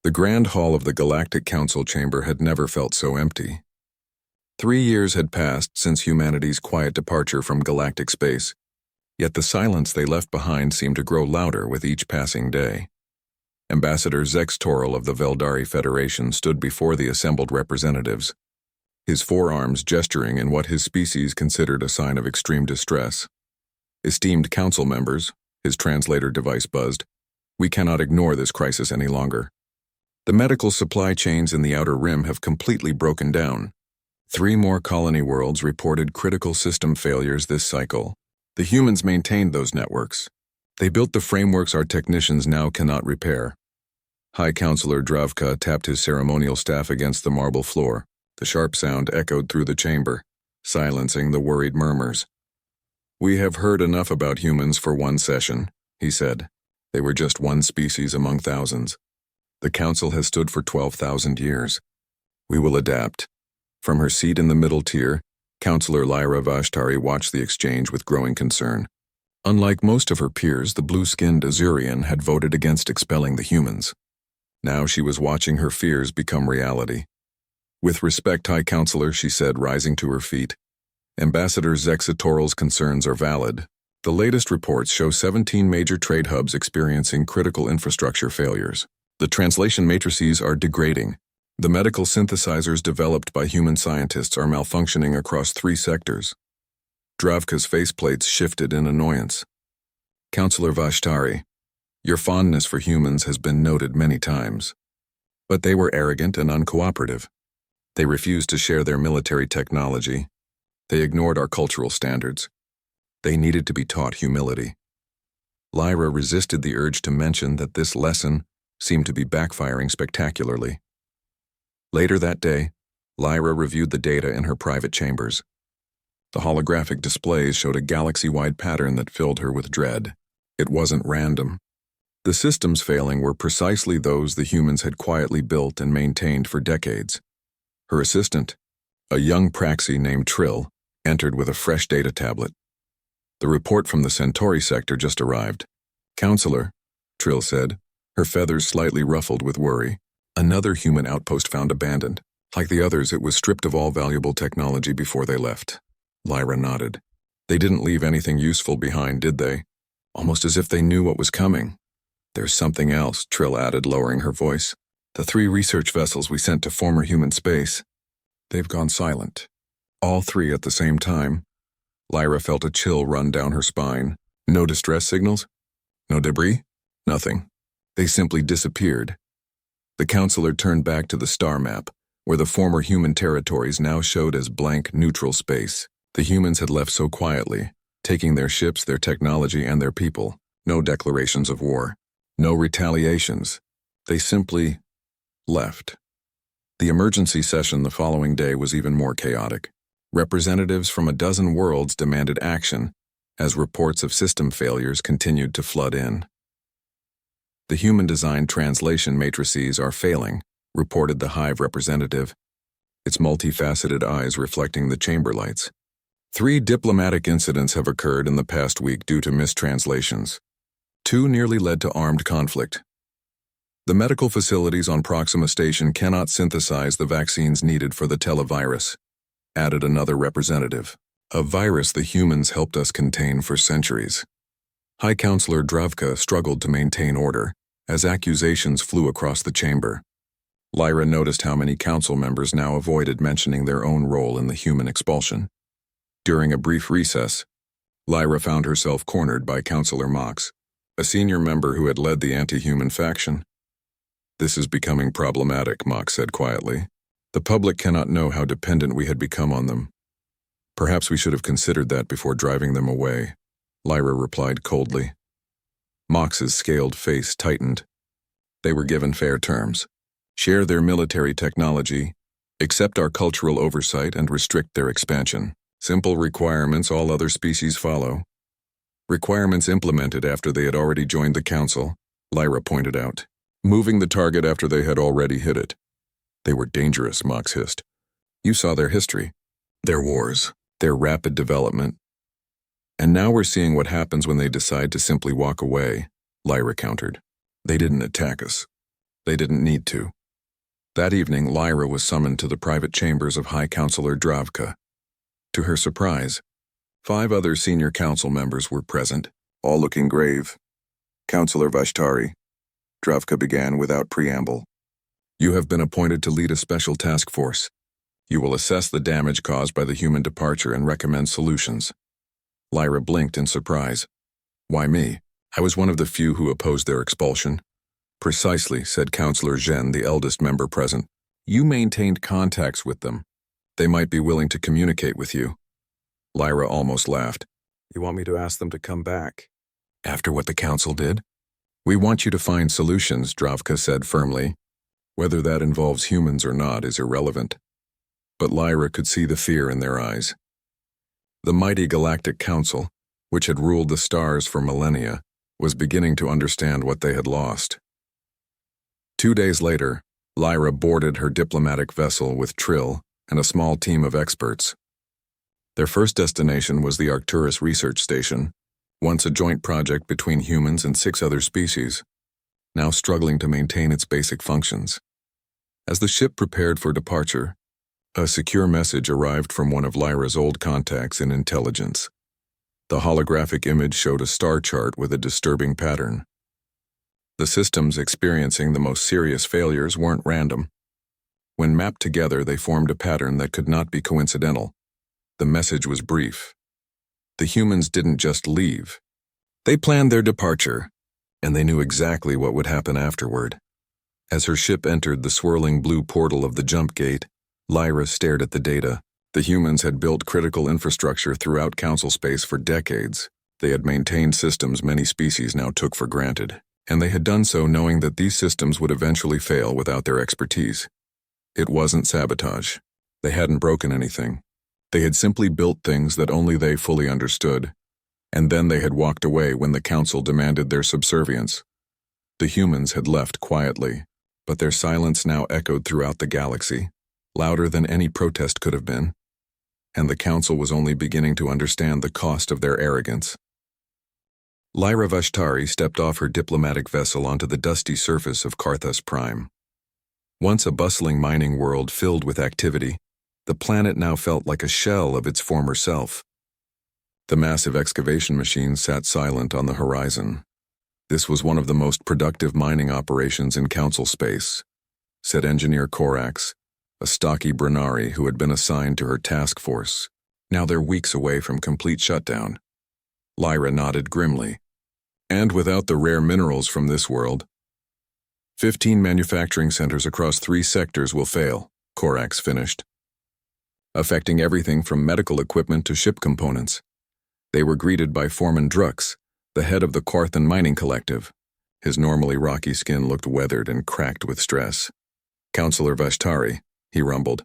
The grand hall of the Galactic Council chamber had never felt so empty. 3 years had passed since humanity's quiet departure from galactic space, yet the silence they left behind seemed to grow louder with each passing day. Ambassador Zex Toril of the Veldari Federation stood before the assembled representatives, his forearms gesturing in what his species considered a sign of extreme distress. "Esteemed council members," his translator device buzzed, "we cannot ignore this crisis any longer. The medical supply chains in the Outer Rim have completely broken down. 3 more colony worlds reported critical system failures this cycle. The humans maintained those networks. They built the frameworks our technicians now cannot repair." High Counselor Dravka tapped his ceremonial staff against the marble floor. The sharp sound echoed through the chamber, silencing the worried murmurs. "We have heard enough about humans for one session," he said. "They were just one species among thousands. The Council has stood for 12,000 years. We will adapt." From her seat in the middle tier, Counselor Lyra Vashtari watched the exchange with growing concern. Unlike most of her peers, the blue-skinned Azurian had voted against expelling the humans. Now she was watching her fears become reality. "With respect, High Counselor," she said, rising to her feet, "Ambassador Zex Toril's concerns are valid. The latest reports show 17 major trade hubs experiencing critical infrastructure failures. The translation matrices are degrading. The medical synthesizers developed by human scientists are malfunctioning across 3 sectors." Dravka's faceplates shifted in annoyance. "Counselor Vashtari, your fondness for humans has been noted many times. But they were arrogant and uncooperative. They refused to share their military technology. They ignored our cultural standards. They needed to be taught humility." Lyra resisted the urge to mention that this lesson seemed to be backfiring spectacularly. Later that day, Lyra reviewed the data in her private chambers. The holographic displays showed a galaxy-wide pattern that filled her with dread. It wasn't random. The systems failing were precisely those the humans had quietly built and maintained for decades. Her assistant, a young praxi named Trill, entered with a fresh data tablet. The report from the Centauri sector just arrived. "Counselor," Trill said, her feathers slightly ruffled with worry. "Another human outpost found abandoned. Like the others, it was stripped of all valuable technology before they left." Lyra nodded. "They didn't leave anything useful behind, did they? Almost as if they knew what was coming." "There's something else," Trill added, lowering her voice. "The 3 research vessels we sent to former human space. They've gone silent." All 3 at the same time. Lyra felt a chill run down her spine. No distress signals? No debris? Nothing. They simply disappeared. The counselor turned back to the star map, where the former human territories now showed as blank, neutral space. The humans had left so quietly, taking their ships, their technology, and their people. No declarations of war. No retaliations. They simply left. The emergency session the following day was even more chaotic. Representatives from a dozen worlds demanded action as reports of system failures continued to flood in. "The human-designed translation matrices are failing," reported the Hive representative, its multifaceted eyes reflecting the chamber lights. 3 diplomatic incidents have occurred in the past week due to mistranslations. 2 nearly led to armed conflict. The medical facilities on Proxima Station cannot synthesize the vaccines needed for the televirus," added another representative. "A virus the humans helped us contain for centuries." High Counselor Dravka struggled to maintain order as accusations flew across the chamber. Lyra noticed how many council members now avoided mentioning their own role in the human expulsion. During a brief recess, Lyra found herself cornered by Counselor Mox, a senior member who had led the anti-human faction. "This is becoming problematic," Mox said quietly. "The public cannot know how dependent we had become on them. Perhaps we should have considered that before driving them away," Lyra replied coldly. Mox's scaled face tightened. "They were given fair terms. Share their military technology, accept our cultural oversight, and restrict their expansion. Simple requirements all other species follow." "Requirements implemented after they had already joined the council," Lyra pointed out. "Moving the target after they had already hit it." "They were dangerous," Mox hissed. "You saw their history, their wars, their rapid development. And now we're seeing what happens when they decide to simply walk away," Lyra countered. "They didn't attack us. They didn't need to. That evening, Lyra was summoned to the private chambers of High Counselor Dravka. To her surprise, 5 other senior council members were present, all looking grave. Counselor Vashtari, Dravka began without preamble. You have been appointed to lead a special task force. You will assess the damage caused by the human departure and recommend solutions. Lyra blinked in surprise. Why me? I was one of the few who opposed their expulsion. Precisely, said Counselor Zhen, the eldest member present. You maintained contacts with them. They might be willing to communicate with you. Lyra almost laughed. You want me to ask them to come back? After what the council did? We want you to find solutions, Dravka said firmly. Whether that involves humans or not is irrelevant. But Lyra could see the fear in their eyes. The mighty Galactic Council, which had ruled the stars for millennia, was beginning to understand what they had lost. 2 days later, Lyra boarded her diplomatic vessel with Trill and a small team of experts. Their first destination was the Arcturus Research Station, once a joint project between humans and 6 other species, now struggling to maintain its basic functions. As the ship prepared for departure, a secure message arrived from one of Lyra's old contacts in intelligence. The holographic image showed a star chart with a disturbing pattern. The systems experiencing the most serious failures weren't random. When mapped together, they formed a pattern that could not be coincidental. The message was brief. The humans didn't just leave. They planned their departure, and they knew exactly what would happen afterward. As her ship entered the swirling blue portal of the jump gate, Lyra stared at the data. The humans had built critical infrastructure throughout council space for decades. They had maintained systems many species now took for granted, and they had done so knowing that these systems would eventually fail without their expertise. It wasn't sabotage. They hadn't broken anything. They had simply built things that only they fully understood, and then they had walked away when the council demanded their subservience. The humans had left quietly, but their silence now echoed throughout the galaxy, louder than any protest could have been, and the council was only beginning to understand the cost of their arrogance. Lyra Vashtari stepped off her diplomatic vessel onto the dusty surface of Karthus Prime. Once a bustling mining world filled with activity, the planet now felt like a shell of its former self. The massive excavation machines sat silent on the horizon. This was one of the most productive mining operations in council space, said Engineer Korax, a stocky Brunari who had been assigned to her task force. Now they're weeks away from complete shutdown. Lyra nodded grimly. And without the rare minerals from this world, 15 manufacturing centers across 3 sectors will fail, Korax finished, affecting everything from medical equipment to ship components. They were greeted by Foreman Drux, the head of the Quarthan Mining Collective. His normally rocky skin looked weathered and cracked with stress. Counselor Vashtari, he rumbled,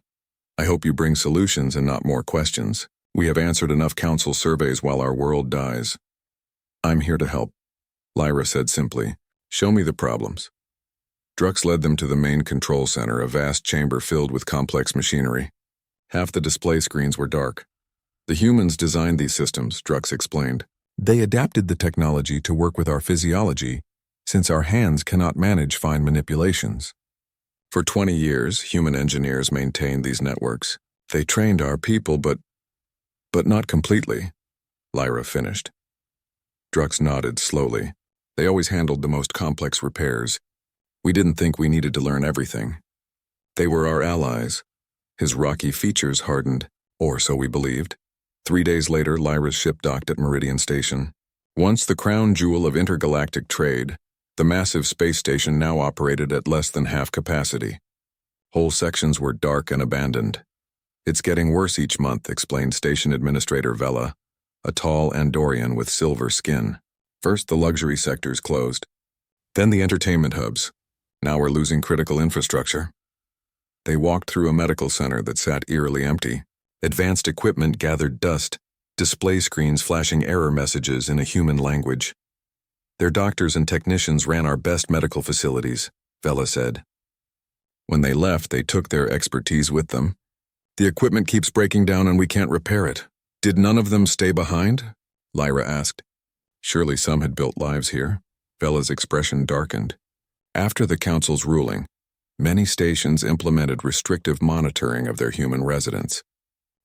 I hope you bring solutions and not more questions. We have answered enough council surveys while our world dies. I'm here to help, Lyra said simply. Show me the problems. Drux led them to the main control center, a vast chamber filled with complex machinery. Half the display screens were dark. The humans designed these systems, Drux explained. They adapted the technology to work with our physiology, since our hands cannot manage fine manipulations. For 20 years, human engineers maintained these networks. They trained our people, but not completely, Lyra finished. Drux nodded slowly. They always handled the most complex repairs. We didn't think we needed to learn everything. They were our allies. His rocky features hardened, or so we believed. 3 days later, Lyra's ship docked at Meridian Station. Once the crown jewel of intergalactic trade, the massive space station now operated at less than half capacity. Whole sections were dark and abandoned. It's getting worse each month, explained Station Administrator Vela, a tall Andorian with silver skin. First, the luxury sectors closed. Then the entertainment hubs. Now we're losing critical infrastructure. They walked through a medical center that sat eerily empty. Advanced equipment gathered dust, display screens flashing error messages in a human language. Their doctors and technicians ran our best medical facilities, Vela said. When they left, they took their expertise with them. The equipment keeps breaking down and we can't repair it. Did none of them stay behind? Lyra asked. Surely some had built lives here. Vela's expression darkened. After the council's ruling, many stations implemented restrictive monitoring of their human residents.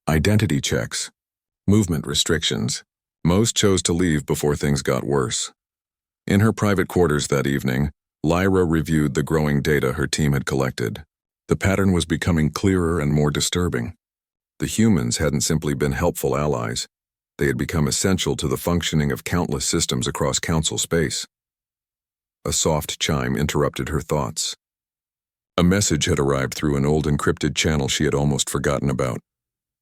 Identity checks, movement restrictions. Most chose to leave before things got worse. In her private quarters that evening, Lyra reviewed the growing data her team had collected. The pattern was becoming clearer and more disturbing. The humans hadn't simply been helpful allies. They had become essential to the functioning of countless systems across council space. A soft chime interrupted her thoughts. A message had arrived through an old encrypted channel she had almost forgotten about.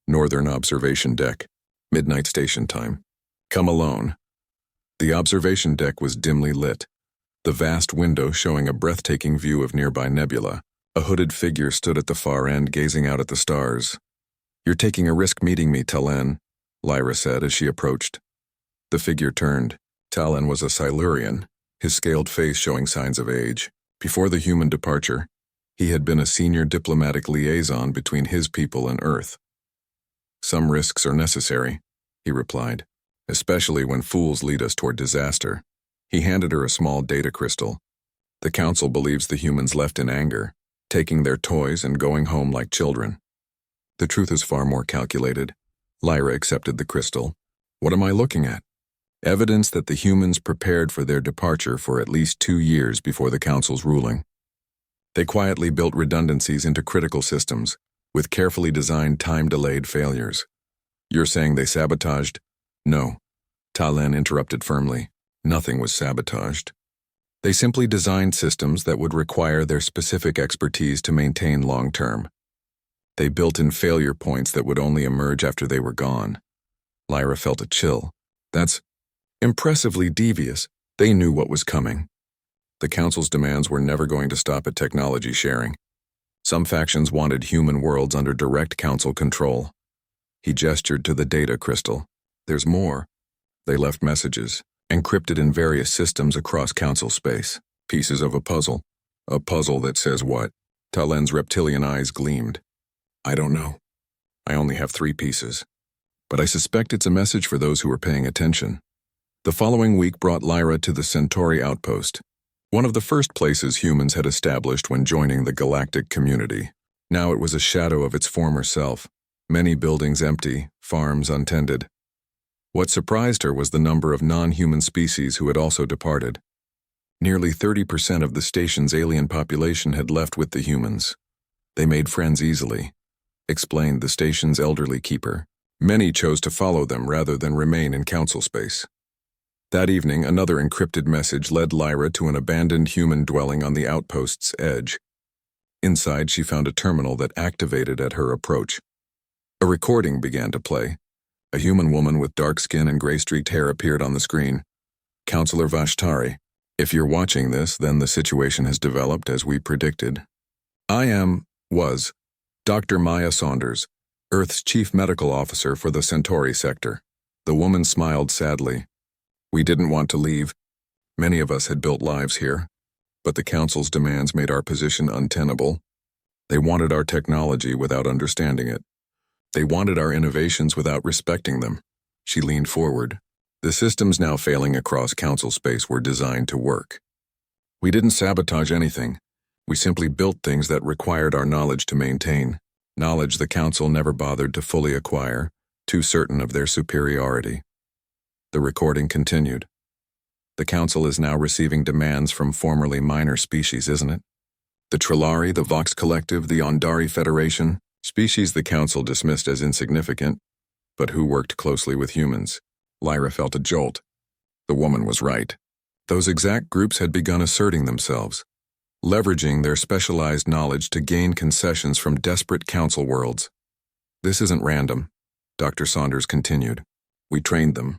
Northern Observation Deck, midnight station time. Come alone. The observation deck was dimly lit, the vast window showing a breathtaking view of nearby nebula. A hooded figure stood at the far end, gazing out at the stars. "You're taking a risk meeting me, Talon," Lyra said as she approached. The figure turned. Talon was a Silurian, his scaled face showing signs of age. Before the human departure, he had been a senior diplomatic liaison between his people and Earth. "Some risks are necessary," he replied, "especially when fools lead us toward disaster." He handed her a small data crystal. "The council believes the humans left in anger, taking their toys and going home like children. The truth is far more calculated." Lyra accepted the crystal. "What am I looking at?" "Evidence that the humans prepared for their departure for at least 2 years before the council's ruling. They quietly built redundancies into critical systems, with carefully designed time-delayed failures." "You're saying they sabotaged?" "No," Talon interrupted firmly. "Nothing was sabotaged. They simply designed systems that would require their specific expertise to maintain long-term. They built in failure points that would only emerge after they were gone." Lyra felt a chill. "That's impressively devious." They knew what was coming. The council's demands were never going to stop at technology sharing. Some factions wanted human worlds under direct council control. He gestured to the data crystal. "There's more." They left messages, encrypted in various systems across council space. Pieces of a puzzle. "A puzzle that says what?" Talon's reptilian eyes gleamed. "I don't know. I only have 3 pieces. But I suspect it's a message for those who are paying attention." The following week brought Lyra to the Centauri outpost, one of the first places humans had established when joining the galactic community. Now it was a shadow of its former self, many buildings empty, farms untended. What surprised her was the number of non-human species who had also departed. Nearly 30% of the station's alien population had left with the humans. "They made friends easily," explained the station's elderly keeper. "Many chose to follow them rather than remain in council space." That evening, another encrypted message led Lyra to an abandoned human dwelling on the outpost's edge. Inside, she found a terminal that activated at her approach. A recording began to play. A human woman with dark skin and gray-streaked hair appeared on the screen. "Counselor Vashtari, if you're watching this, then the situation has developed as we predicted. Was Dr. Maya Saunders, Earth's chief medical officer for the Centauri sector." The woman smiled sadly. "We didn't want to leave. Many of us had built lives here, but the council's demands made our position untenable. They wanted our technology without understanding it. They wanted our innovations without respecting them." She leaned forward. "The systems now failing across council space were designed to work. We didn't sabotage anything. We simply built things that required our knowledge to maintain, knowledge the council never bothered to fully acquire, too certain of their superiority." The recording continued. "The council is now receiving demands from formerly minor species, isn't it? The Trillari, the Vox Collective, the Ondari Federation, species the council dismissed as insignificant, but who worked closely with humans." Lyra felt a jolt. The woman was right. Those exact groups had begun asserting themselves, leveraging their specialized knowledge to gain concessions from desperate council worlds. "This isn't random," Dr. Saunders continued. "We trained them.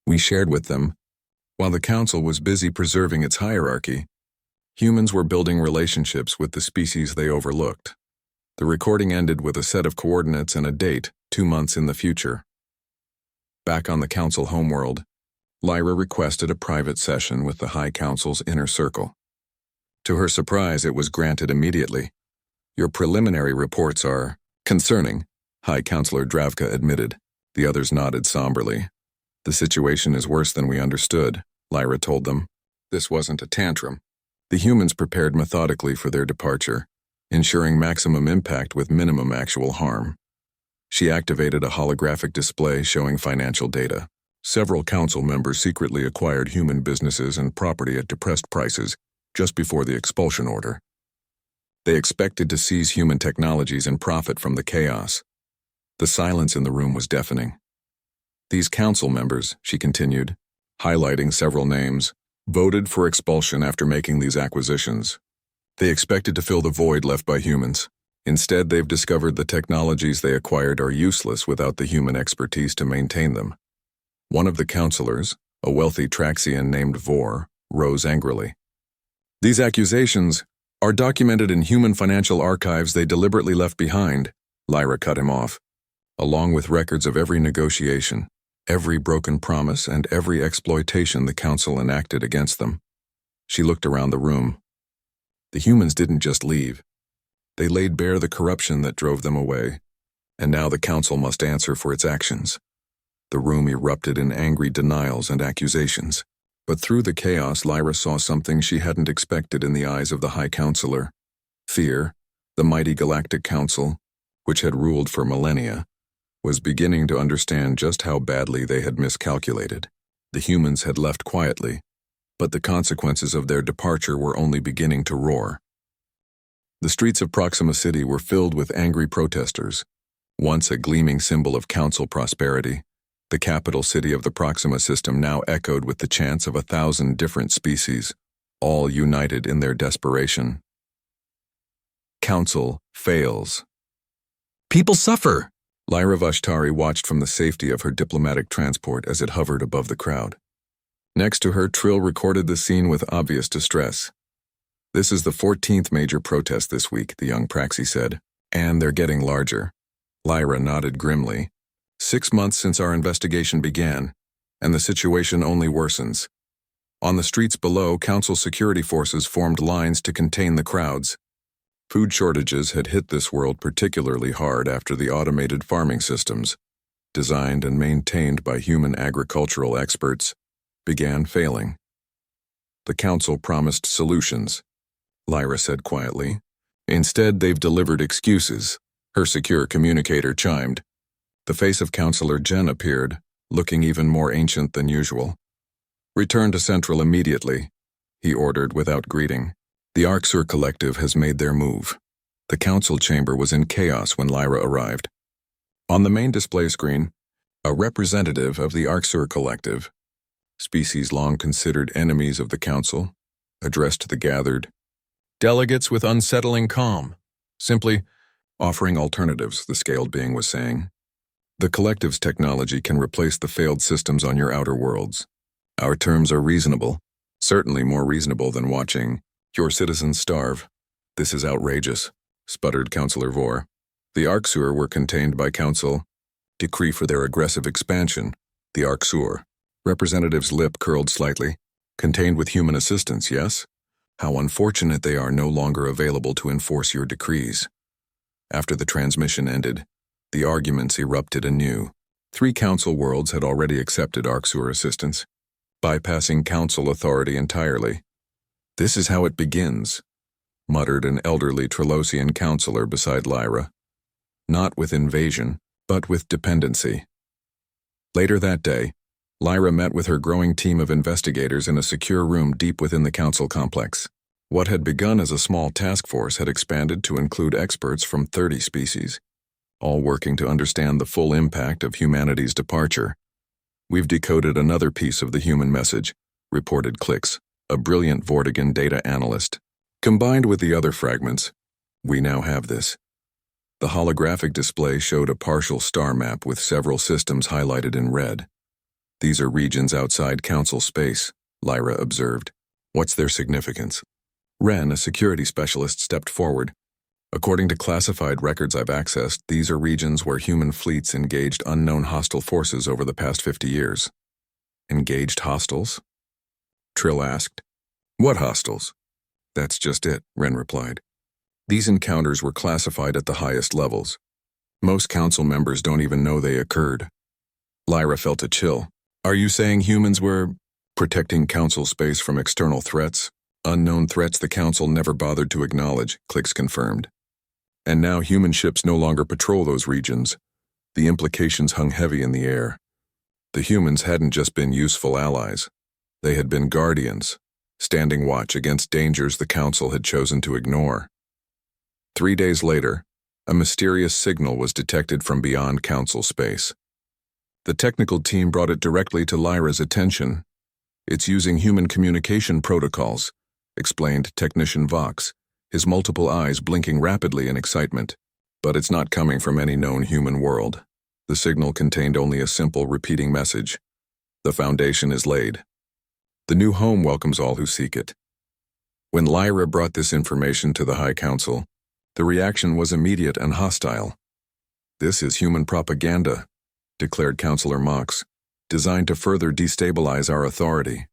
We shared with them. While the council was busy preserving its hierarchy, humans were building relationships with the species they overlooked." The recording ended with a set of coordinates and a date, 2 months in the future. Back on the council homeworld, Lyra requested a private session with the High Council's inner circle. To her surprise, it was granted immediately. "Your preliminary reports are concerning," High Counselor Dravka admitted. The others nodded somberly. "The situation is worse than we understood," Lyra told them. "This wasn't a tantrum. The humans prepared methodically for their departure, ensuring maximum impact with minimum actual harm. She activated a holographic display showing financial data. Several council members secretly acquired human businesses and property at depressed prices just before the expulsion order. They expected to seize human technologies and profit from the chaos. The silence in the room was deafening. These council members, she continued, highlighting several names, voted for expulsion after making these acquisitions. They expected to fill the void left by humans. Instead, they've discovered the technologies they acquired are useless without the human expertise to maintain them. One of the counselors, a wealthy Traxian named Vor, rose angrily. These accusations are documented in human financial archives they deliberately left behind, Lyra cut him off, along with records of every negotiation, every broken promise, and every exploitation the council enacted against them. She looked around the room. The humans didn't just leave. They laid bare the corruption that drove them away, and now the council must answer for its actions. The room erupted in angry denials and accusations. But through the chaos, Lyra saw something she hadn't expected in the eyes of the High Counselor. Fear, the mighty Galactic Council, which had ruled for millennia, was beginning to understand just how badly they had miscalculated. The humans had left quietly, but the consequences of their departure were only beginning to roar. The streets of Proxima City were filled with angry protesters. Once a gleaming symbol of council prosperity, the capital city of the Proxima system now echoed with the chants of 1,000 different species, all united in their desperation. Council fails. People suffer! Lyra Vashtari watched from the safety of her diplomatic transport as it hovered above the crowd. Next to her, Trill recorded the scene with obvious distress. This is the 14th major protest this week, the young Praxi said, and they're getting larger. Lyra nodded grimly. 6 months since our investigation began, and the situation only worsens. On the streets below, council security forces formed lines to contain the crowds. Food shortages had hit this world particularly hard after the automated farming systems, designed and maintained by human agricultural experts, began failing. The council promised solutions, Lyra said quietly. Instead, they've delivered excuses, her secure communicator chimed. The face of Counselor Jen appeared, looking even more ancient than usual. Return to Central immediately, he ordered without greeting. The Arcsur Collective has made their move. The council chamber was in chaos when Lyra arrived. On the main display screen, a representative of the Arcsur Collective, species long considered enemies of the council, addressed the gathered delegates with unsettling calm, simply offering alternatives, the scaled being was saying. The collective's technology can replace the failed systems on your outer worlds. Our terms are reasonable, certainly more reasonable than watching your citizens starve. This is outrageous, sputtered Counselor Vor. The Arcsur were contained by Council. Decree for their aggressive expansion. The Arcsur. Representative's lip curled slightly. Contained with human assistance, yes? How unfortunate they are no longer available to enforce your decrees. After the transmission ended, the arguments erupted anew. 3 council worlds had already accepted Arcsur assistance, bypassing council authority entirely. This is how it begins, muttered an elderly Trelosian counselor beside Lyra. Not with invasion, but with dependency. Later that day, Lyra met with her growing team of investigators in a secure room deep within the council complex. What had begun as a small task force had expanded to include experts from 30 species, all working to understand the full impact of humanity's departure. We've decoded another piece of the human message, reported Klix, a brilliant Vortigern data analyst. Combined with the other fragments, we now have this. The holographic display showed a partial star map with several systems highlighted in red. These are regions outside council space, Lyra observed. What's their significance? Ren, a security specialist, stepped forward. According to classified records I've accessed, these are regions where human fleets engaged unknown hostile forces over the past 50 years. Engaged hostiles? Trill asked. What hostiles? That's just it, Ren replied. These encounters were classified at the highest levels. Most council members don't even know they occurred. Lyra felt a chill. Are you saying humans were protecting council space from external threats? Unknown threats the Council never bothered to acknowledge, Clix confirmed. And now human ships no longer patrol those regions. The implications hung heavy in the air. The humans hadn't just been useful allies. They had been guardians, standing watch against dangers the Council had chosen to ignore. 3 days later, a mysterious signal was detected from beyond Council space. The technical team brought it directly to Lyra's attention. "It's using human communication protocols," explained Technician Vox, his multiple eyes blinking rapidly in excitement. "But it's not coming from any known human world." The signal contained only a simple repeating message. "The foundation is laid. The new home welcomes all who seek it." When Lyra brought this information to the High Council, the reaction was immediate and hostile. "This is human propaganda," declared Councillor Mox, "designed to further destabilize our authority."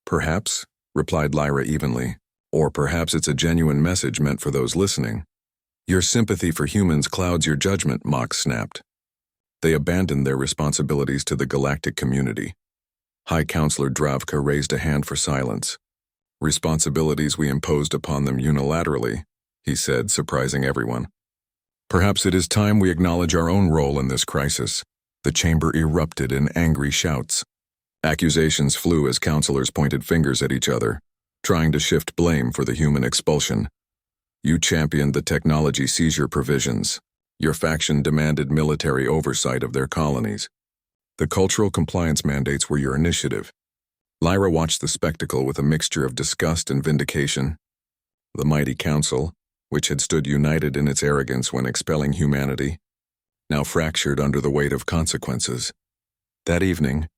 "Perhaps," replied Lyra evenly, "or perhaps it's a genuine message meant for those listening." "Your sympathy for humans clouds your judgment," Mox snapped. They abandoned their responsibilities to the galactic community. High Councillor Dravka raised a hand for silence. "Responsibilities we imposed upon them unilaterally," he said, surprising everyone. "Perhaps it is time we acknowledge our own role in this crisis." The chamber erupted in angry shouts. Accusations flew as councillors pointed fingers at each other, trying to shift blame for the human expulsion. "You championed the technology seizure provisions. Your faction demanded military oversight of their colonies. The cultural compliance mandates were your initiative." Lyra watched the spectacle with a mixture of disgust and vindication. The mighty council, which had stood united in its arrogance when expelling humanity, now fractured under the weight of consequences. That evening,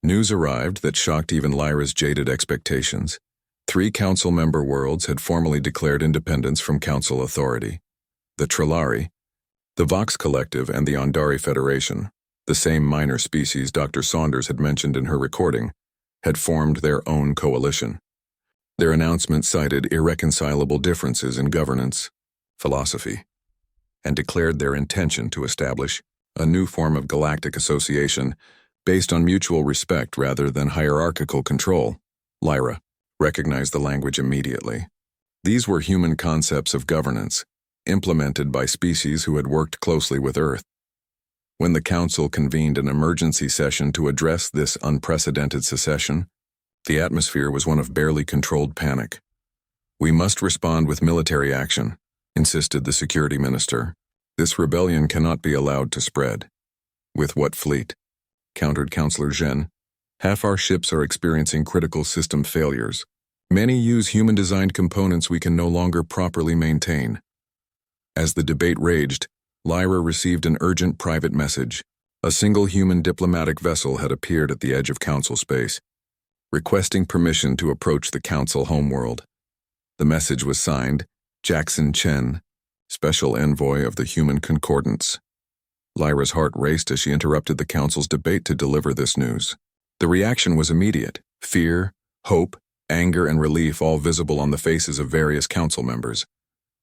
news arrived that shocked even Lyra's jaded expectations. 3 council member worlds had formally declared independence from council authority. The Trillari, the Vox Collective, and the Ondari Federation, the same minor species Dr. Saunders had mentioned in her recording, had formed their own coalition. Their announcement cited irreconcilable differences in governance, philosophy, and declared their intention to establish a new form of galactic association based on mutual respect rather than hierarchical control. Lyra recognized the language immediately. These were human concepts of governance, implemented by species who had worked closely with Earth. When the Council convened an emergency session to address this unprecedented secession, the atmosphere was one of barely controlled panic. "We must respond with military action," insisted the Security Minister. "This rebellion cannot be allowed to spread." "With what fleet?" countered Councillor Zhen. "Half our ships are experiencing critical system failures. Many use human-designed components we can no longer properly maintain." As the debate raged, Lyra received an urgent private message. A single human diplomatic vessel had appeared at the edge of Council space, requesting permission to approach the Council homeworld. The message was signed, Jackson Chen, Special Envoy of the Human Concordance. Lyra's heart raced as she interrupted the Council's debate to deliver this news. The reaction was immediate: fear, hope, anger, and relief all visible on the faces of various Council members.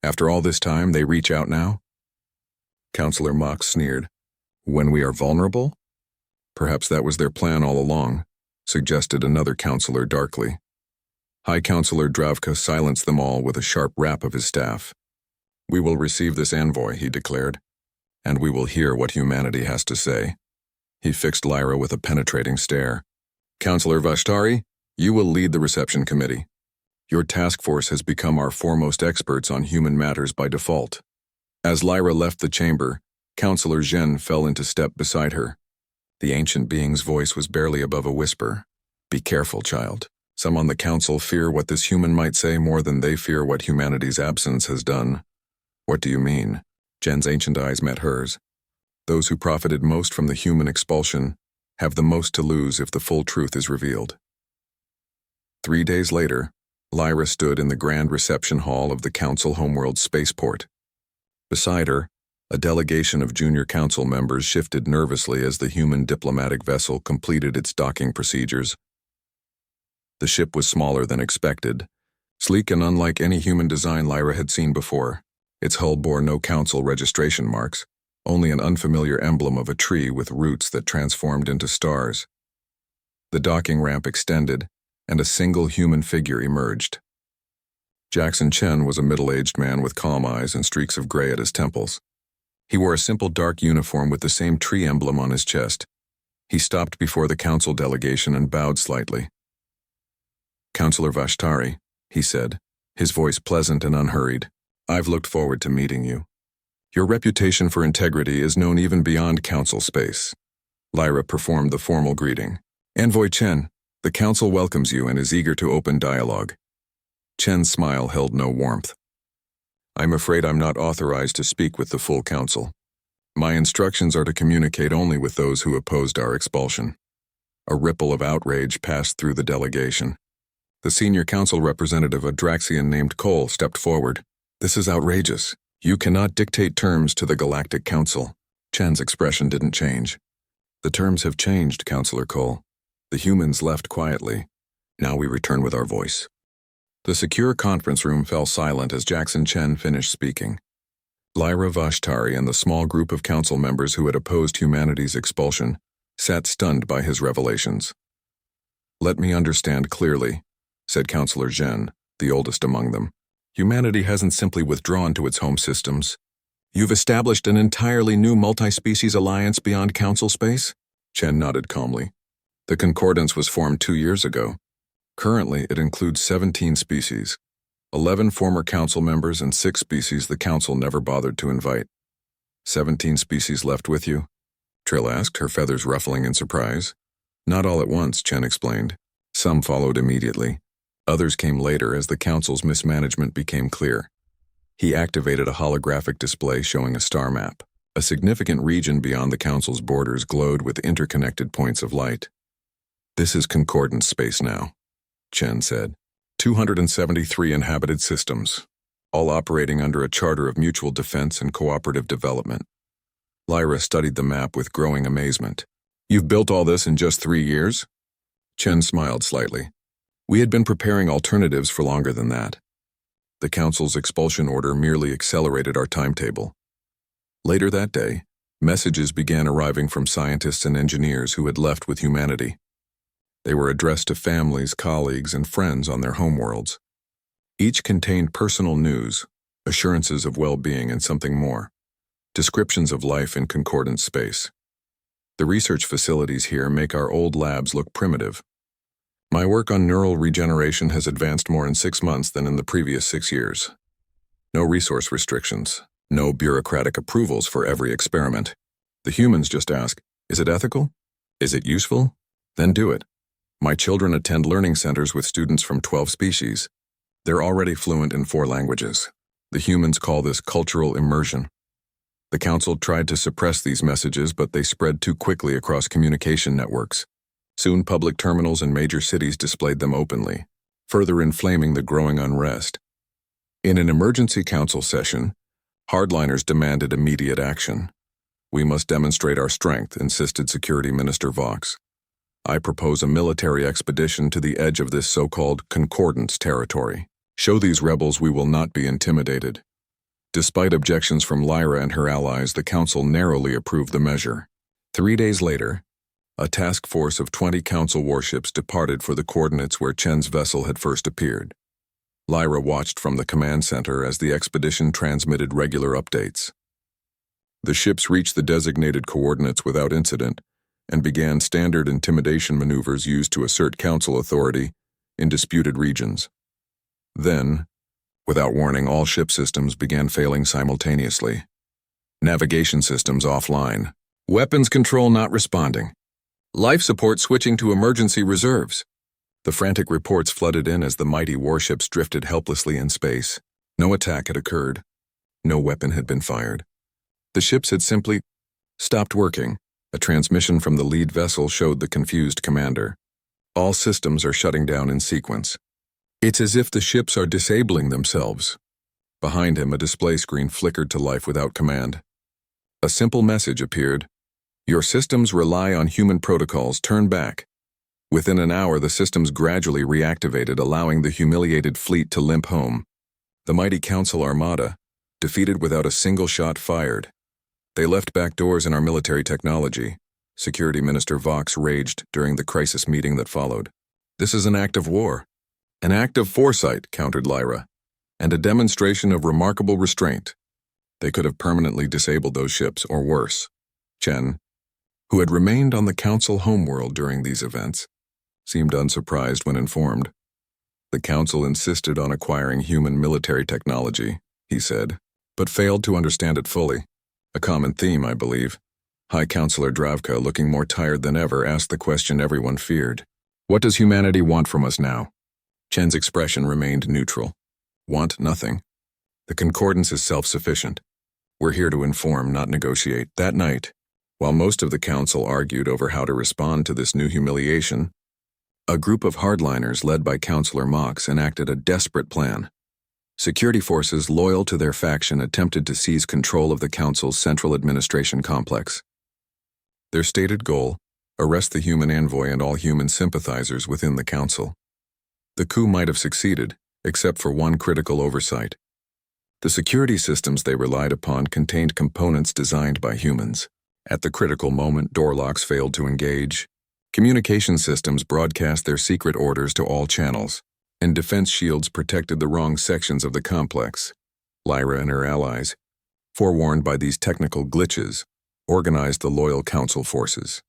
After all this time, they reach out now? Councillor Mox sneered. "When we are vulnerable?" "Perhaps that was their plan all along," suggested another councillor darkly. High Councillor Dravka silenced them all with a sharp rap of his staff. "We will receive this envoy," he declared, "and we will hear what humanity has to say." He fixed Lyra with a penetrating stare. "Councillor Vashtari, you will lead the reception committee. Your task force has become our foremost experts on human matters by default." As Lyra left the chamber, Councillor Zhen fell into step beside her. The ancient being's voice was barely above a whisper. "Be careful, child. Some on the Council fear what this human might say more than they fear what humanity's absence has done." "What do you mean?" Zhen's ancient eyes met hers. "Those who profited most from the human expulsion have the most to lose if the full truth is revealed." 3 days later, Lyra stood in the grand reception hall of the Council homeworld spaceport. Beside her, a delegation of junior council members shifted nervously as the human diplomatic vessel completed its docking procedures. The ship was smaller than expected, sleek and unlike any human design Lyra had seen before. Its hull bore no council registration marks, only an unfamiliar emblem of a tree with roots that transformed into stars. The docking ramp extended, and a single human figure emerged. Jackson Chen was a middle-aged man with calm eyes and streaks of gray at his temples. He wore a simple dark uniform with the same tree emblem on his chest. He stopped before the council delegation and bowed slightly. "Councillor Vashtari," he said, his voice pleasant and unhurried, "I've looked forward to meeting you. Your reputation for integrity is known even beyond council space." Lyra performed the formal greeting. "Envoy Chen, the council welcomes you and is eager to open dialogue." Chen's smile held no warmth. "I'm afraid I'm not authorized to speak with the full council. My instructions are to communicate only with those who opposed our expulsion." A ripple of outrage passed through the delegation. The senior council representative, a Draxian named Cole, stepped forward. "This is outrageous. You cannot dictate terms to the Galactic Council." Chen's expression didn't change. "The terms have changed, Councillor Cole. The humans left quietly. Now we return with our voice." The secure conference room fell silent as Jackson Chen finished speaking. Lyra Vashtari and the small group of council members who had opposed humanity's expulsion sat stunned by his revelations. "Let me understand clearly," said Councillor Zhen, the oldest among them. "Humanity hasn't simply withdrawn to its home systems. You've established an entirely new multi-species alliance beyond council space?" Chen nodded calmly. "The Concordance was formed 2 years ago. Currently, it includes 17 species, 11 former council members and 6 species the council never bothered to invite." 17 species left with you?" Trill asked, her feathers ruffling in surprise. "Not all at once," Chen explained. "Some followed immediately. Others came later as the council's mismanagement became clear." He activated a holographic display showing a star map. A significant region beyond the council's borders glowed with interconnected points of light. "This is Concordance space now," Chen said. 273 inhabited systems, all operating under a charter of mutual defense and cooperative development. Lyra studied the map with growing amazement. "You've built all this in just 3 years?" Chen smiled slightly. "We had been preparing alternatives for longer than that. The council's expulsion order merely accelerated our timetable." Later that day, messages began arriving from scientists and engineers who had left with humanity. They were addressed to families, colleagues, and friends on their homeworlds. Each contained personal news, assurances of well-being, and something more. Descriptions of life in Concordance space. "The research facilities here make our old labs look primitive. My work on neural regeneration has advanced more in 6 months than in the previous 6 years. No resource restrictions, no bureaucratic approvals for every experiment. The humans just ask, is it ethical? Is it useful? Then do it. My children attend learning centers with students from 12 species. They're already fluent in 4 languages. The humans call this cultural immersion." The council tried to suppress these messages, but they spread too quickly across communication networks. Soon public terminals in major cities displayed them openly, further inflaming the growing unrest. In an emergency council session, hardliners demanded immediate action. "We must demonstrate our strength," insisted Security Minister Vox. "I propose a military expedition to the edge of this so-called Concordance territory. Show these rebels we will not be intimidated." Despite objections from Lyra and her allies, the council narrowly approved the measure. 3 days later, a task force of 20 council warships departed for the coordinates where Chen's vessel had first appeared. Lyra watched from the command center as the expedition transmitted regular updates. The ships reached the designated coordinates without incident and began standard intimidation maneuvers used to assert council authority in disputed regions. Then, without warning, all ship systems began failing simultaneously. Navigation systems offline. Weapons control not responding. Life support switching to emergency reserves. The frantic reports flooded in as the mighty warships drifted helplessly in space. No attack had occurred. No weapon had been fired. The ships had simply stopped working. A transmission from the lead vessel showed the confused commander. "All systems are shutting down in sequence. It's as if the ships are disabling themselves." Behind him, a display screen flickered to life without command. A simple message appeared. "Your systems rely on human protocols. Turn back." Within an hour, the systems gradually reactivated, allowing the humiliated fleet to limp home. The mighty Council Armada, defeated without a single shot fired. "They left back doors in our military technology," Security Minister Vox raged during the crisis meeting that followed. "This is an act of war." "An act of foresight," countered Lyra. and a demonstration of remarkable restraint. They could have permanently disabled those ships, or worse. Chen, who had remained on the Council homeworld during these events, seemed unsurprised when informed. The Council insisted on acquiring human military technology, he said, but failed to understand it fully. A common theme, I believe. High Counselor Dravka, looking more tired than ever, asked the question everyone feared. What does humanity want from us now? Chen's expression remained neutral. Want nothing. The Concordance is self-sufficient. We're here to inform, not negotiate. That night, while most of the Council argued over how to respond to this new humiliation, a group of hardliners led by Counselor Mox enacted a desperate plan. Security forces loyal to their faction attempted to seize control of the Council's central administration complex. Their stated goal: arrest the human envoy and all human sympathizers within the Council. The coup might have succeeded, except for one critical oversight. The security systems they relied upon contained components designed by humans. At the critical moment, door locks failed to engage. Communication systems broadcast their secret orders to all channels, and defense shields protected the wrong sections of the complex. Lyra and her allies, forewarned by these technical glitches, organized the loyal Council forces.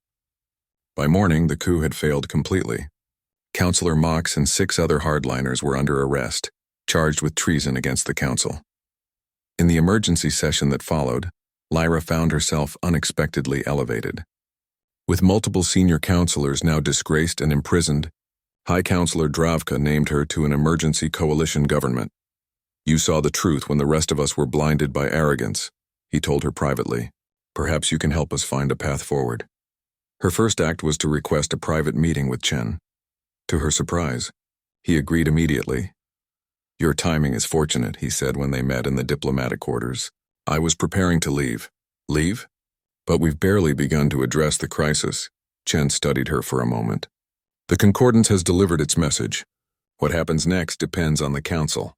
By morning, the coup had failed completely. Counselor Mox and 6 other hardliners were under arrest, charged with treason against the Council. In the emergency session that followed, Lyra found herself unexpectedly elevated. With multiple senior counselors now disgraced and imprisoned, High Counselor Dravka named her to an emergency coalition government. You saw the truth when the rest of us were blinded by arrogance, he told her privately. Perhaps you can help us find a path forward. Her first act was to request a private meeting with Chen. To her surprise, he agreed immediately. Your timing is fortunate, he said when they met in the diplomatic quarters. I was preparing to leave. Leave? But we've barely begun to address the crisis. Chen studied her for a moment. The Concordance has delivered its message. What happens next depends on the Council.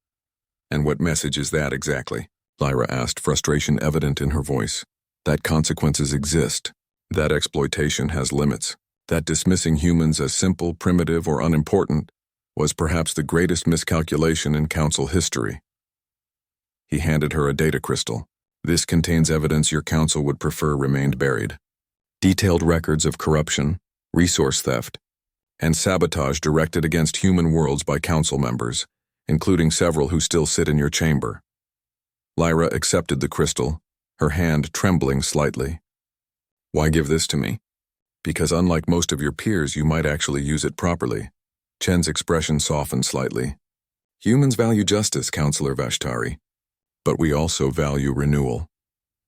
And what message is that exactly? Lyra asked, frustration evident in her voice. That consequences exist. That exploitation has limits. That dismissing humans as simple, primitive, or unimportant was perhaps the greatest miscalculation in Council history. He handed her a data crystal. This contains evidence your Council would prefer remained buried. Detailed records of corruption, resource theft, and sabotage directed against human worlds by Council members, including several who still sit in your chamber. Lyra accepted the crystal, her hand trembling slightly. Why give this to me? Because unlike most of your peers, you might actually use it properly. Chen's expression softened slightly. Humans value justice, Counselor Vashtari. But we also value renewal.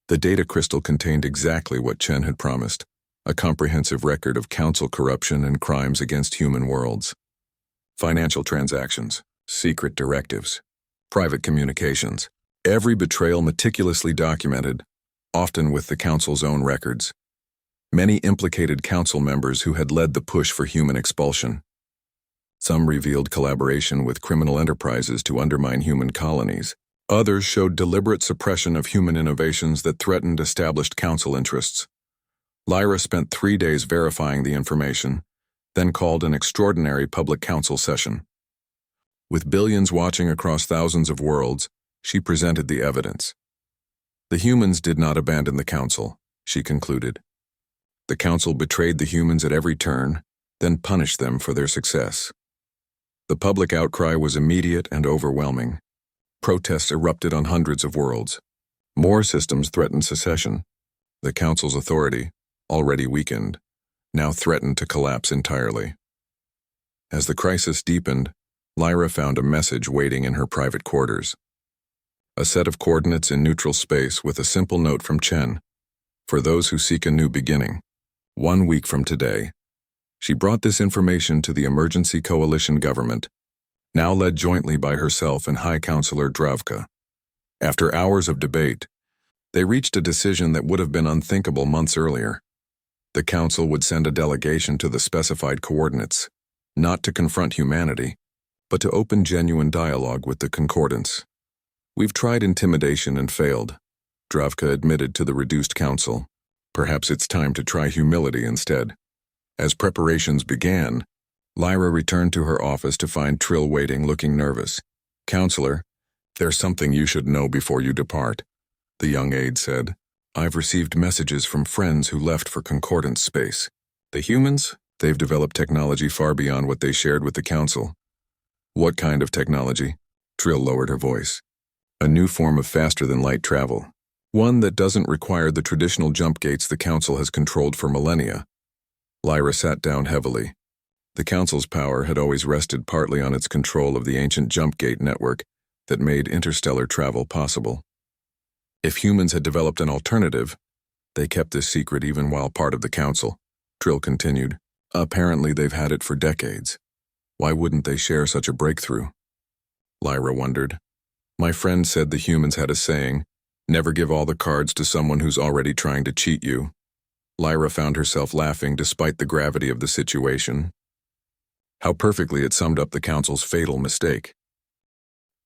The data crystal contained exactly what Chen had promised, a comprehensive record of Council corruption and crimes against human worlds. Financial transactions, secret directives, private communications, every betrayal meticulously documented, often with the Council's own records. Many implicated Council members who had led the push for human expulsion. Some revealed collaboration with criminal enterprises to undermine human colonies. Others showed deliberate suppression of human innovations that threatened established Council interests. Lyra spent 3 days verifying the information, then called an extraordinary public council session. With billions watching across thousands of worlds, she presented the evidence. The humans did not abandon the Council, she concluded. The Council betrayed the humans at every turn, then punished them for their success. The public outcry was immediate and overwhelming. Protests erupted on hundreds of worlds. More systems threatened secession. The Council's authority, already weakened, now threatened to collapse entirely. As the crisis deepened, Lyra found a message waiting in her private quarters. A set of coordinates in neutral space with a simple note from Chen. For those who seek a new beginning. 1 week from today. She brought this information to the emergency coalition government, now led jointly by herself and High Counselor Dravka. After hours of debate, they reached a decision that would have been unthinkable months earlier. The Council would send a delegation to the specified coordinates, not to confront humanity, but to open genuine dialogue with the Concordance. We've tried intimidation and failed, Dravka admitted to the reduced Council. Perhaps it's time to try humility instead. As preparations began, Lyra returned to her office to find Trill waiting, looking nervous. Counselor, "There's something you should know before you depart," the young aide said. "I've received messages from friends who left for Concordance space. The humans? They've developed technology far beyond what they shared with the Council." "What kind of technology?" Trill lowered her voice. "A new form of faster-than-light travel. One that doesn't require the traditional jump gates the Council has controlled for millennia." Lyra sat down heavily. The Council's power had always rested partly on its control of the ancient jump gate network that made interstellar travel possible. If humans had developed an alternative, they kept this secret even while part of the Council, Trill continued. Apparently they've had it for decades. Why wouldn't they share such a breakthrough? Lyra wondered. My friend said the humans had a saying, never give all the cards to someone who's already trying to cheat you. Lyra found herself laughing despite the gravity of the situation. How perfectly it summed up the Council's fatal mistake.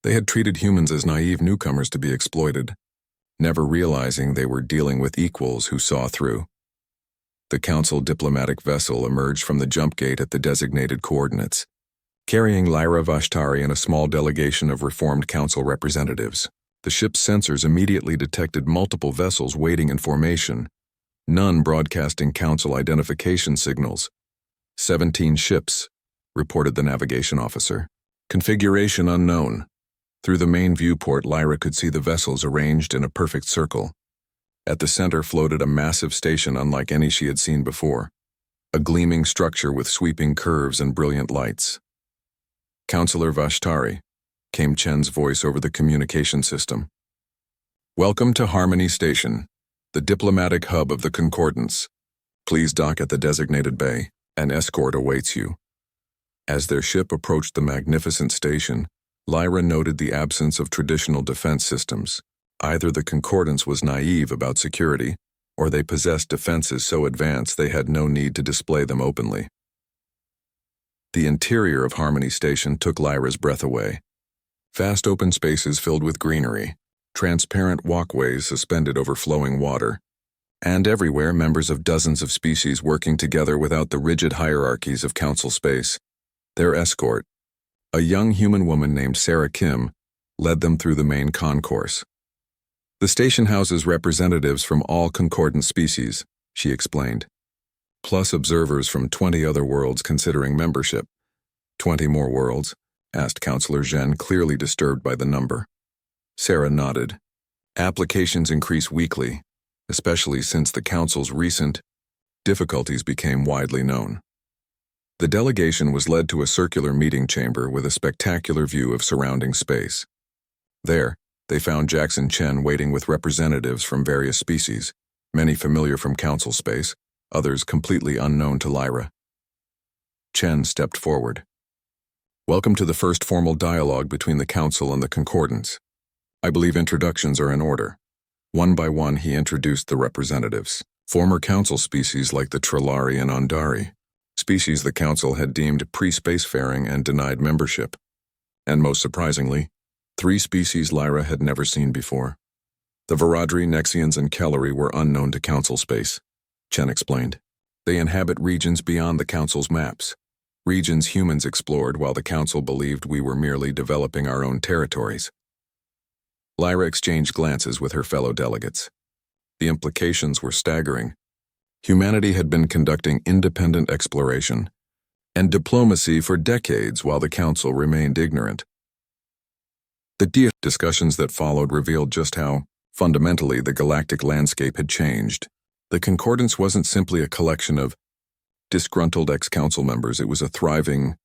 They had treated humans as naive newcomers to be exploited, never realizing they were dealing with equals who saw through. The Council diplomatic vessel emerged from the jump gate at the designated coordinates, carrying Lyra Vashtari and a small delegation of reformed Council representatives. The ship's sensors immediately detected multiple vessels waiting in formation, none broadcasting Council identification signals. 17 ships, reported the navigation officer. Configuration unknown. Through the main viewport, Lyra could see the vessels arranged in a perfect circle. At the center floated a massive station unlike any she had seen before, a gleaming structure with sweeping curves and brilliant lights. Counselor Vashtari, came Chen's voice over the communication system. Welcome to Harmony Station, the diplomatic hub of the Concordance. Please dock at the designated bay. An escort awaits you. As their ship approached the magnificent station, Lyra noted the absence of traditional defense systems. Either the Concordance was naive about security, or they possessed defenses so advanced they had no need to display them openly. The interior of Harmony Station took Lyra's breath away. Vast open spaces filled with greenery, transparent walkways suspended over flowing water, and everywhere members of dozens of species working together without the rigid hierarchies of Council space. Their escort, a young human woman named Sarah Kim, led them through the main concourse. The station houses representatives from all concordant species, she explained, plus observers from 20 other worlds considering membership. 20 more worlds? Asked Counselor Zhen, clearly disturbed by the number. Sarah nodded. Applications increase weekly, especially since the Council's recent difficulties became widely known. The delegation was led to a circular meeting chamber with a spectacular view of surrounding space. There, they found Jackson Chen waiting with representatives from various species, many familiar from Council space, others completely unknown to Lyra. Chen stepped forward. Welcome to the first formal dialogue between the Council and the Concordance. I believe introductions are in order. One by one he introduced the representatives, former Council species like the Trillari and Ondari, species the Council had deemed pre-spacefaring and denied membership. And most surprisingly, 3 species Lyra had never seen before. The Viradri, Nexians, and Kellari were unknown to Council space, Chen explained. They inhabit regions beyond the Council's maps, regions humans explored while the Council believed we were merely developing our own territories. Lyra exchanged glances with her fellow delegates. The implications were staggering. Humanity had been conducting independent exploration and diplomacy for decades while the Council remained ignorant. The discussions that followed revealed just how, fundamentally, the galactic landscape had changed. The Concordance wasn't simply a collection of disgruntled ex-Council members, it was a thriving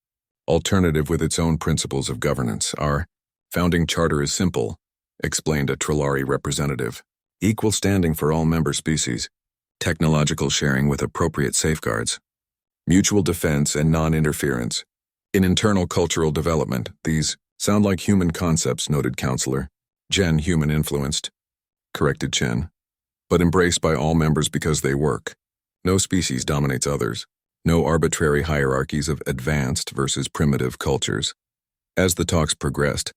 alternative with its own principles of governance. Our founding charter is simple, explained a Trillari representative. Equal standing for all member species, technological sharing with appropriate safeguards, mutual defense and non-interference. In internal cultural development, these sound like human concepts, noted Counselor. Jen, human-influenced, corrected Chen, but embraced by all members because they work. No species dominates others. No arbitrary hierarchies of advanced versus primitive cultures. As the talks progressed,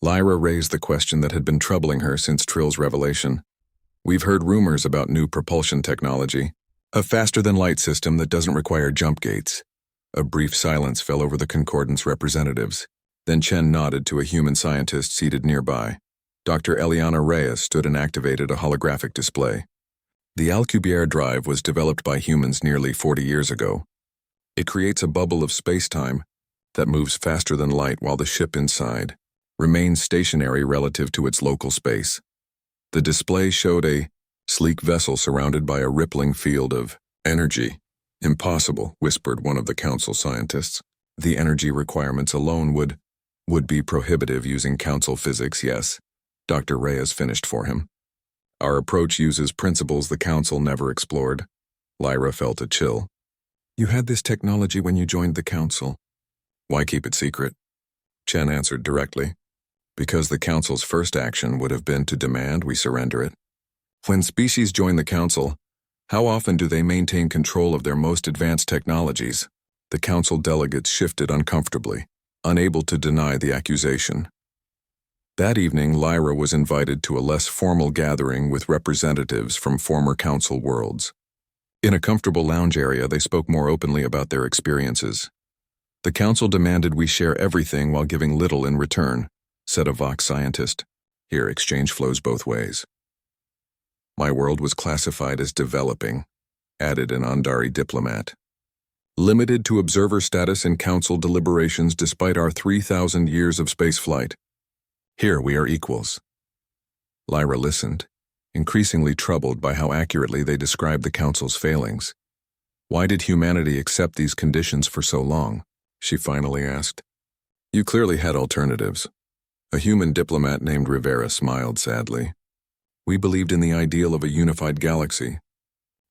Lyra raised the question that had been troubling her since Trill's revelation. We've heard rumors about new propulsion technology, a faster-than-light system that doesn't require jump gates. A brief silence fell over the Concordance representatives. Then Chen nodded to a human scientist seated nearby. Dr. Eliana Reyes stood and activated a holographic display. The Alcubierre drive was developed by humans nearly 40 years ago. It creates a bubble of space-time that moves faster than light while the ship inside remains stationary relative to its local space. The display showed a sleek vessel surrounded by a rippling field of energy. Impossible, whispered one of the council scientists. The energy requirements alone would be prohibitive using council physics, yes. Dr. Reyes finished for him. Our approach uses principles the council never explored. Lyra felt a chill. You had this technology when you joined the council. Why keep it secret? Chen answered directly. Because the council's first action would have been to demand we surrender it. When species join the council, how often do they maintain control of their most advanced technologies? The council delegates shifted uncomfortably, unable to deny the accusation. That evening, Lyra was invited to a less formal gathering with representatives from former council worlds. In a comfortable lounge area, they spoke more openly about their experiences. The council demanded we share everything while giving little in return, said a Vox scientist. Here, exchange flows both ways. My world was classified as developing, added an Andari diplomat. Limited to observer status in council deliberations despite our 3,000 years of spaceflight. Here we are equals. Lyra listened, increasingly troubled by how accurately they described the council's failings. Why did humanity accept these conditions for so long? She finally asked. You clearly had alternatives. A human diplomat named Rivera smiled sadly. We believed in the ideal of a unified galaxy.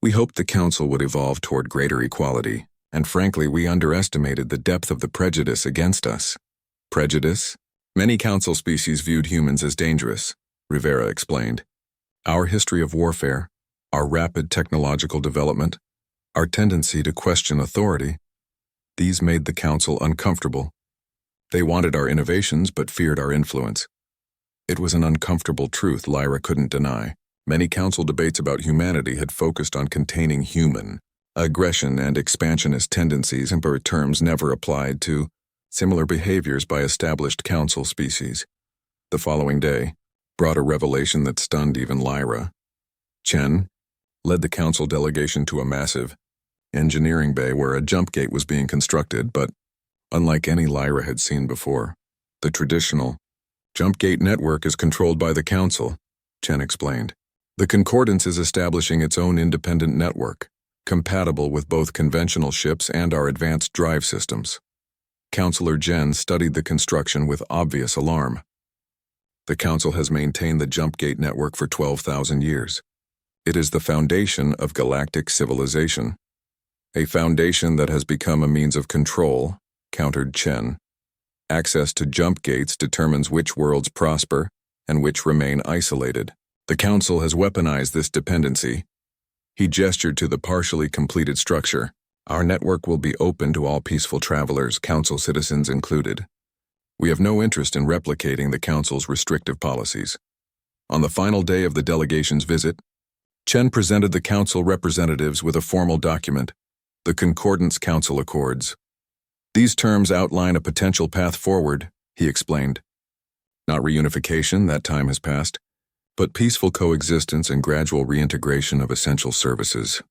We hoped the council would evolve toward greater equality, and frankly, we underestimated the depth of the prejudice against us. Prejudice? Many council species viewed humans as dangerous, Rivera explained. Our history of warfare, our rapid technological development, our tendency to question authority, these made the council uncomfortable. They wanted our innovations but feared our influence. It was an uncomfortable truth Lyra couldn't deny. Many council debates about humanity had focused on containing human aggression and expansionist tendencies, but terms never applied to similar behaviors by established council species. The following day brought a revelation that stunned even Lyra. Chen led the council delegation to a massive engineering bay where a jump gate was being constructed, but unlike any Lyra had seen before, the traditional jump gate network is controlled by the council, Chen explained. The Concordance is establishing its own independent network, compatible with both conventional ships and our advanced drive systems. Councillor Jen studied the construction with obvious alarm. The council has maintained the jump gate network for 12,000 years. It is the foundation of galactic civilization. A foundation that has become a means of control, countered Chen. Access to jump gates determines which worlds prosper and which remain isolated. The council has weaponized this dependency. He gestured to the partially completed structure. Our network will be open to all peaceful travelers, council citizens included. We have no interest in replicating the council's restrictive policies. On the final day of the delegation's visit, Chen presented the council representatives with a formal document, the Concordance Council Accords. These terms outline a potential path forward, he explained. Not reunification, that time has passed, but peaceful coexistence and gradual reintegration of essential services.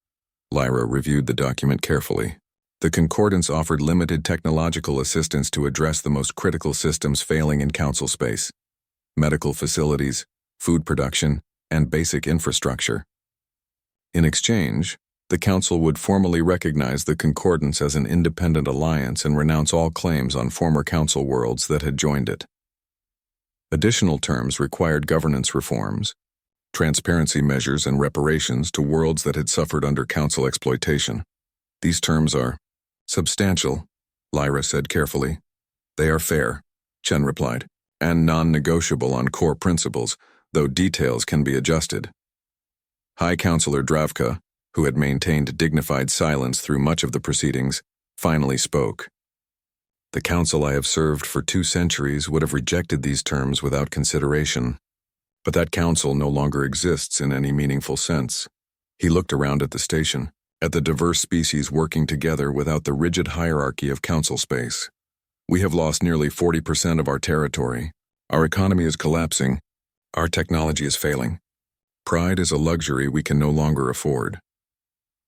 Lyra reviewed the document carefully. The Concordance offered limited technological assistance to address the most critical systems failing in council space: medical facilities, food production, and basic infrastructure. In exchange, the council would formally recognize the Concordance as an independent alliance and renounce all claims on former council worlds that had joined it. Additional terms required governance reforms, transparency measures, and reparations to worlds that had suffered under council exploitation. These terms are substantial, Lyra said carefully. They are fair, Chen replied, and non-negotiable on core principles, though details can be adjusted. High Councillor Dravka, who had maintained dignified silence through much of the proceedings, finally spoke. The council I have served for 2 centuries would have rejected these terms without consideration. But that council no longer exists in any meaningful sense. He looked around at the station, at the diverse species working together without the rigid hierarchy of council space. We have lost nearly 40% of our territory. Our economy is collapsing. Our technology is failing. Pride is a luxury we can no longer afford.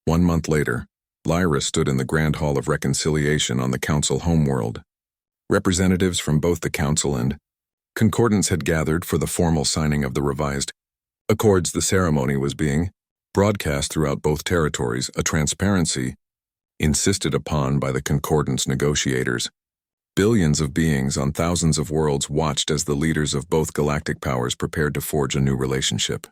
1 month later, Lyra stood in the Grand Hall of Reconciliation on the Council homeworld. Representatives from both the Council and Concordance had gathered for the formal signing of the revised accords. The ceremony was being broadcast throughout both territories, a transparency insisted upon by the Concordance negotiators. Billions of beings on thousands of worlds watched as the leaders of both galactic powers prepared to forge a new relationship.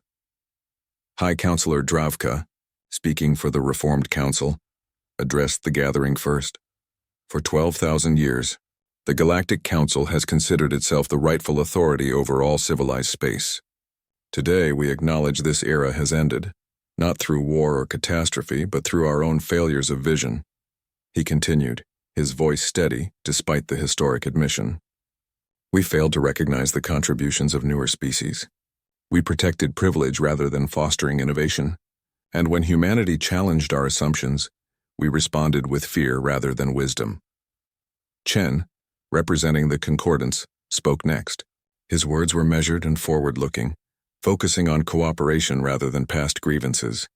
High Counselor Dravka, speaking for the Reformed Council, addressed the gathering first. For 12,000 years, the Galactic Council has considered itself the rightful authority over all civilized space. Today, we acknowledge this era has ended, not through war or catastrophe, but through our own failures of vision. He continued, his voice steady despite the historic admission. We failed to recognize the contributions of newer species. We protected privilege rather than fostering innovation. And when humanity challenged our assumptions, we responded with fear rather than wisdom. Chen, representing the Concordance, spoke next. His words were measured and forward-looking, focusing on cooperation rather than past grievances.